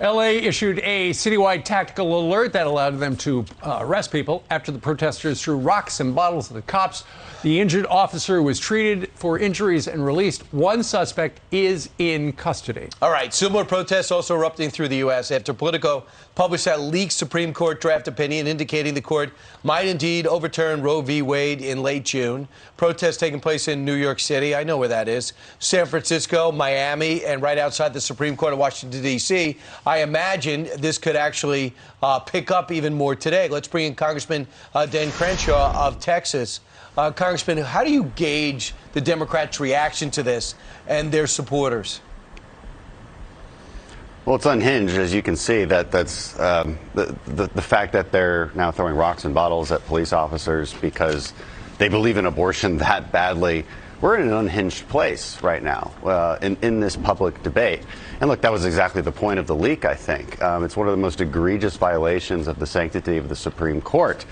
LA issued a citywide tactical alert that allowed them to arrest people after the protesters threw rocks and bottles at the cops. The injured officer was treated for injuries and released. One suspect is in custody. All right. Similar protests also erupting through the U.S. after Politico published that leaked Supreme Court draft opinion indicating the court might indeed overturn Roe v. Wade in late June. Protests taking place in New York City. I know where that is. San Francisco, Miami, and right outside the Supreme Court of Washington, D.C. I imagine this could actually pick up even more today. Let's bring in Congressman Dan Crenshaw of Texas. Congressman, how do you gauge the Democrats' reaction to this and their supporters? Well, it's unhinged, as you can see. That's the fact that they're now throwing rocks and bottles at police officers because they believe in abortion that badly. We're in an unhinged place right now in this public debate. And look, that was exactly the point of the leak, I think. It's one of the most egregious violations of the sanctity of the Supreme Court.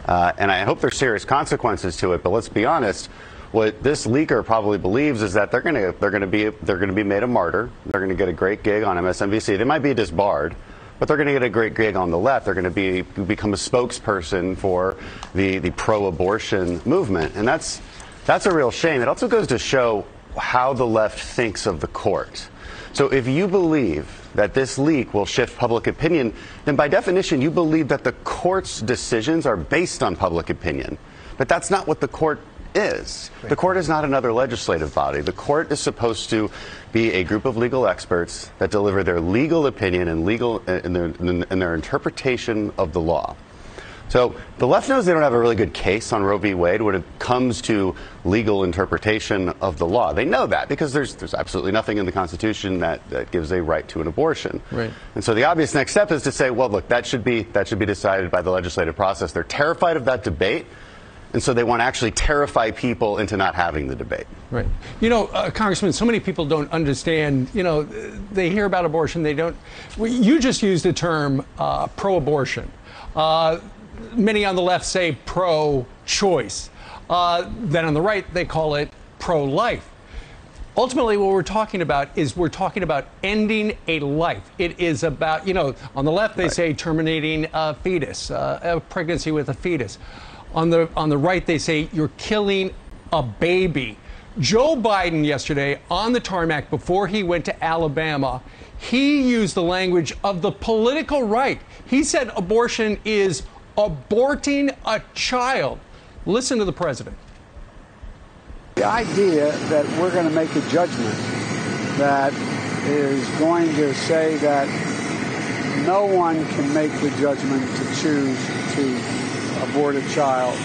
And I hope there's serious consequences to it. But let's be honest. What this leaker probably believes is that they're going to be made a martyr. They're going to get a great gig on MSNBC. They might be disbarred, but they're going to get a great gig on the left. They're going to become a spokesperson for the pro-abortion movement, and that's a real shame. It also goes to show how the left thinks of the court. So if you believe that this leak will shift public opinion, then by definition you believe that the court's decisions are based on public opinion. But that's not what the court is. The court is not another legislative body. The court is supposed to be a group of legal experts that deliver their legal opinion and their interpretation of the law. So the left knows they don't have a really good case on Roe v. Wade when it comes to legal interpretation of the law. They know that because there's absolutely nothing in the Constitution that gives a right to an abortion. Right. And so the obvious next step is to say, well, look, that should be decided by the legislative process. They're terrified of that debate. And so they want to actually terrify people into not having the debate. Right. You know, Congressman, so many people don't understand, you know, they hear about abortion, they don't. You just used the term pro-abortion. Many on the left say pro-choice. Then on the right, they call it pro-life. Ultimately, what we're talking about is ending a life. It is about, you know, on the left, they say terminating a fetus, a pregnancy with a fetus. On the right, they say you're killing a baby. Joe Biden yesterday on the tarmac before he went to Alabama, he used the language of the political right. He said abortion is aborting a child. Listen to the president. The idea that we're going to make a judgment that is going to say that no one can make the judgment to choose to abort a child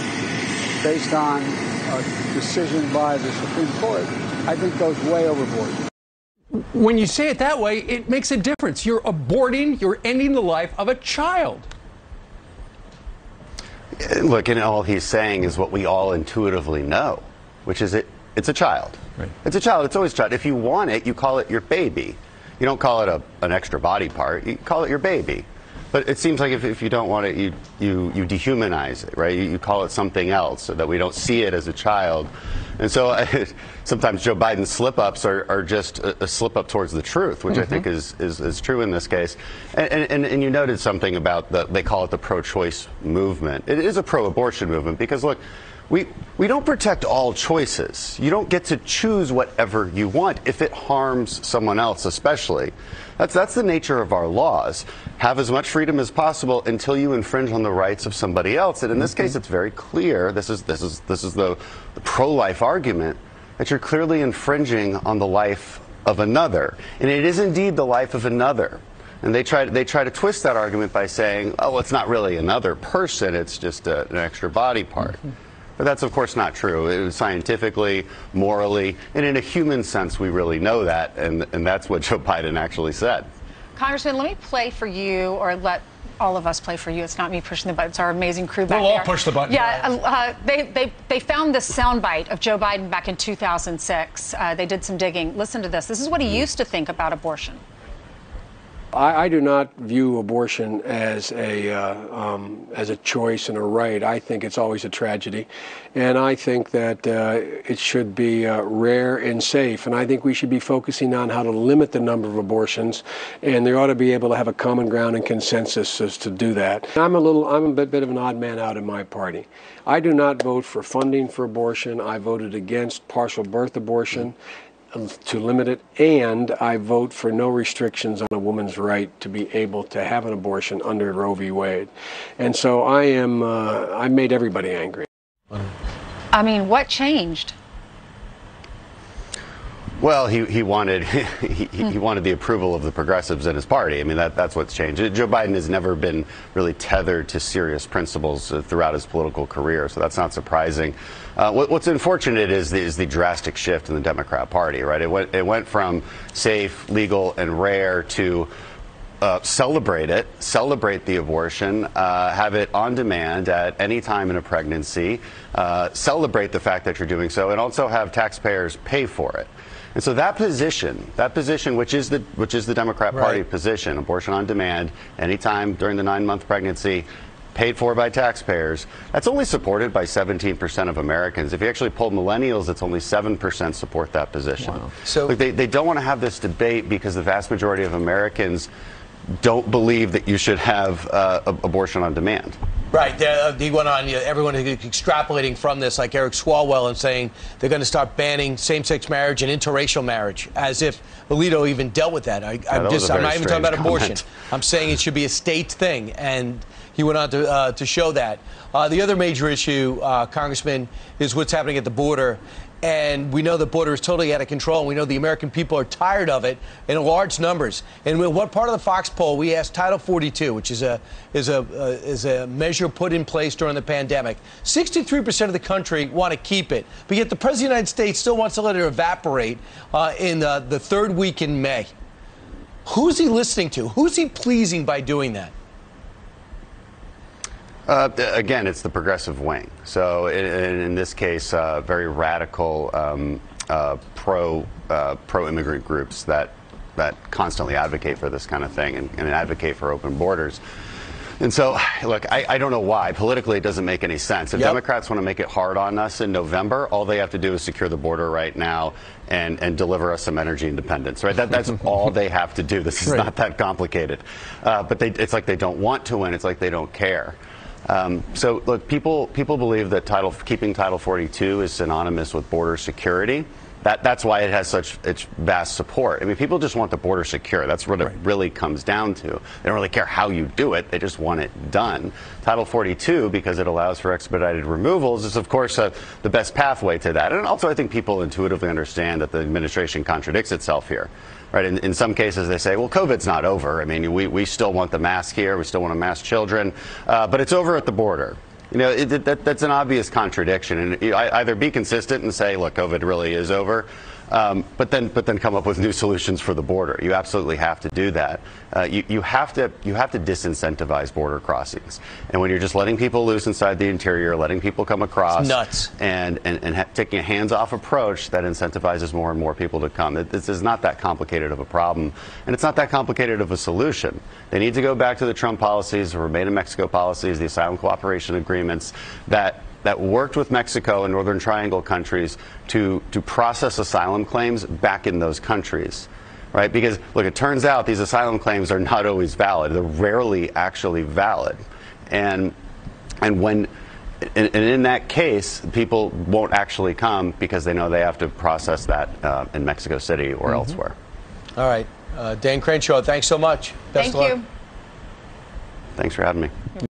based on a decision by the Supreme Court, I think goes way overboard. When you say it that way, it makes a difference. You're aborting, you're ending the life of a child. Look, and all he's saying is what we all intuitively know, which is it's a child. Right. It's a child. It's always a child. If you want it, you call it your baby. You don't call it an extra body part. You call it your baby. But it seems like if you don't want it, you dehumanize it, right? You call it something else so that we don't see it as a child. And so sometimes Joe Biden's slip-ups are just a slip-up towards the truth, which I think is true in this case. And you noted something about they call it the pro-choice movement. It is a pro-abortion movement because, look, we don't protect all choices. You don't get to choose whatever you want if it harms someone else, especially. That's the nature of our laws. Have as much freedom as possible until you infringe on the rights of somebody else. And in this case, it's very clear. This is the pro-life argument that you're clearly infringing on the life of another, and it is indeed the life of another. And they try to twist that argument by saying, oh, well, it's not really another person. It's just an extra body part. But that's, of course, not true. Scientifically, morally, and in a human sense, we really know that, and that's what Joe Biden actually said. Congressman, let me play for you, or let all of us play for you. It's not me pushing the button. It's our amazing crew back there. We'll all push the button. Yeah, they found this soundbite of Joe Biden back in 2006. They did some digging. Listen to this. This is what he used to think about abortion. I do not view abortion as a choice and a right. I think it's always a tragedy, and I think that it should be rare and safe. And I think we should be focusing on how to limit the number of abortions, and they ought to be able to have a common ground and consensus as to do that. I'm a bit of an odd man out in my party. I do not vote for funding for abortion. I voted against partial birth abortion to limit it, and I vote for no restrictions on a woman's right to be able to have an abortion under Roe v. Wade. And so I made everybody angry. I mean, what changed? Well, he wanted he wanted the approval of the progressives in his party. I mean, that's what's changed. Joe Biden has never been really tethered to serious principles throughout his political career, so that's not surprising. What's unfortunate is the drastic shift in the Democrat Party. Right? It went from safe, legal, and rare to celebrate the abortion, have it on demand at any time in a pregnancy, celebrate the fact that you're doing so, and also have taxpayers pay for it. And so that position, which is the Democrat Party position, abortion on demand, anytime during the 9-month pregnancy, paid for by taxpayers, that's only supported by 17% of Americans. If you actually poll millennials, it's only 7% support that position. Wow. So they don't want to have this debate because the vast majority of Americans don't believe that you should have abortion on demand. Right. He went on, everyone extrapolating from this, like Eric Swalwell, and saying they're going to start banning same-sex marriage and interracial marriage, as if Alito even dealt with that. I'm not even talking about abortion. I'm saying it should be a state thing, and he went on to show that. The other major issue, Congressman, is what's happening at the border. And we know the border is totally out of control. And we know the American people are tired of it in large numbers. And in what part of the Fox poll, we asked Title 42, which is a measure put in place during the pandemic. 63% of the country want to keep it, but yet the President of the United States still wants to let it evaporate in the third week in May. Who's he listening to? Who's he pleasing by doing that? Again, it's the progressive wing. So in this case, very radical pro-immigrant groups that constantly advocate for this kind of thing and advocate for open borders. And so, look, I don't know why. Politically, it doesn't make any sense. If Democrats want to make it hard on us in November, all they have to do is secure the border right now and deliver us some energy independence. Right? That's all they have to do. This is not that complicated. But it's like they don't want to win. It's like they don't care. So, look, people believe that keeping Title 42 is synonymous with border security. That's why it has such vast support. I mean, people just want the border secure. That's what it really comes down to. They don't really care how you do it. They just want it done. Title 42, because it allows for expedited removals, is, of course, the best pathway to that. And also, I think people intuitively understand that the administration contradicts itself here. Right. In some cases, they say, well, COVID's not over. I mean, we still want the mask here. We still want to mask children. But it's over at the border. You know, that's an obvious contradiction. And either be consistent and say, look, COVID really is over, but then come up with new solutions for the border. You absolutely have to do that. You have to disincentivize border crossings. And when you're just letting people loose inside the interior, letting people come across, it's nuts. and taking a hands-off approach that incentivizes more and more people to come. This is not that complicated of a problem, and it's not that complicated of a solution. They need to go back to the Trump policies, the Remain in Mexico policies, the asylum cooperation agreements that worked with Mexico and Northern Triangle countries to process asylum claims back in those countries. Right? Because, look, it turns out these asylum claims are not always valid. They're rarely actually valid. And in that case, people won't actually come because they know they have to process that in Mexico City or elsewhere. All right. Dan Crenshaw, thanks so much. Best of luck. Thank you. Thanks for having me.